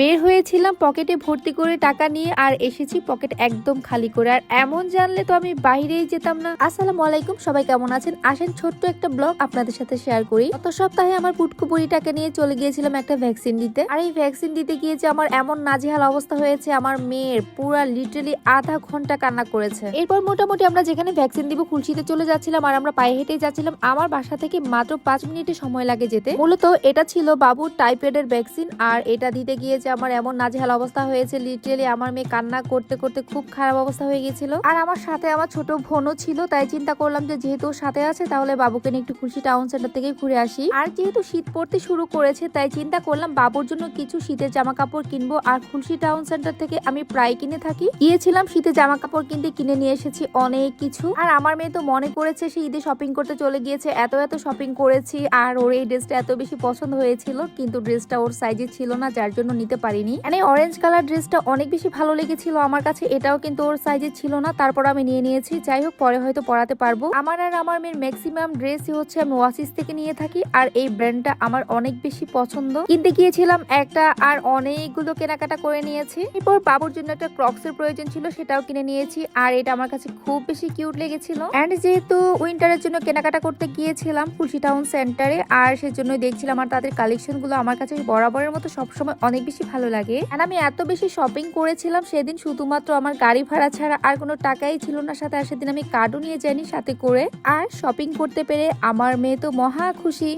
বের হয়েছিলাম পকেটে ভর্তি করে টাকা নিয়ে, আর এসেছি পকেট একদম খালি করে। আর এমন জানলে তো আমি বাইরেই যেতাম না। আসসালামু আলাইকুম, সবাই কেমন আছেন? আসেন ছোট্ট একটা ব্লগ আপনাদের সাথে শেয়ার করি। গত সপ্তাহে আমার পুটকু বুড়িটাকে নিয়ে চলে গিয়েছিলাম একটা ভ্যাকসিন দিতে। আর এই ভ্যাকসিন দিতে গিয়ে যে আমার এমন নাজেহাল অবস্থা হয়েছে, আমার মেয়ের পুরা লিটারালি আধা ঘন্টা কান্না করেছে। এরপর মোটামুটি আমরা যেখানে ভ্যাকসিন দিব খুলশিতে চলে যাচ্ছিলাম, আর আমরা পায়ে হেঁটেই যাচ্ছিলাম। আমার বাসা থেকে মাত্র 5 মিনিটের সময় লাগে যেতে। মূলত এটা ছিল বাবুর টাইফয়েডের ভ্যাকসিন, আর এটা দিতে গিয়ে যে আমার এমন নাজেহাল অবস্থা হয়েছে, লিটারালি আমার মেয়ে কান্না করতে করতে খুব খারাপ অবস্থা হয়ে গেছিল। আর আমার সাথে আমার ছোট বোনও ছিল, তাই চিন্তা করলাম যে যেহেতু সাথে আছে তাহলে বাবুকে নিয়ে একটু খুশি টাউন সেন্টার থেকে ঘুরে আসি। আর যেহেতু শীত পড়তে শুরু করেছে, তাই চিন্তা করলাম বাবুর জন্য কিছু শীতের জামা কাপড় কিনবো। আর খুলশি টাউন সেন্টার থেকে আমি প্রায় কিনে থাকি, গিয়েছিলাম শীতের জামা কাপড় কিনতে, কিনে নিয়ে এসেছি অনেক কিছু। আর আমার মেয়ে তো মনে করেছে সে ঈদে শপিং করতে চলে গিয়েছে, এত এত শপিং করেছি। আর ওর এই ড্রেসটা এত বেশি পছন্দ হয়েছিল, কিন্তু ড্রেসটা ওর সাইজে ছিল না, যার জন্য নিতে পারিনি। মানে অরেঞ্জ কালার ড্রেসটা অনেক বেশি ভালো লেগেছিল আমার কাছে, এটাও কিন্তু ওর সাইজে ছিল না, তারপর আমি নিয়ে নিয়েছি। যাই হোক, পরে হয়তো পরাতে পারবো। আমার আর আমার মেয়ের ম্যাক্সিমাম ড্রেসই হচ্ছে আমি ওয়াসিস থেকে নিয়ে থাকি, আর এই ব্র্যান্ডটা আমার অনেক বেশি পছন্দ। কিনতে গিয়েছিলাম একটা, আর অনেকগুলো কেনাকাটা করে নিয়েছি। এরপর বাবুর জন্য একটা ক্রক্স এর প্রয়োজন ছিল, সেটাও কিনে নিয়েছি। আর এটা আমার কাছে খুব বেশি কিউট লেগেছিল। এন্ড যেহেতু উইন্টারের জন্য কেনাকাটা করতে গিয়েছিলাম খুলশি টাউন সেন্টারে, আর সেজন্যই দেখছিলাম। আর তাদের কালেকশন গুলো আমার কাছে বরাবরের মতো সবসময় অনেক বেশি ভালো লাগে। আর আমি এত বেশি শপিং করেছিলাম সেদিন, শুধুমাত্র আমার গাড়ি ভাড়া ছাড়া আর কোনো টাকাই ছিল না সাথে। আর সেদিন আমি কার্ডও নিয়ে যাইনি সাথে করে। আর শপিং করতে পেরে আমার মেয়ে তো মহা খুশি।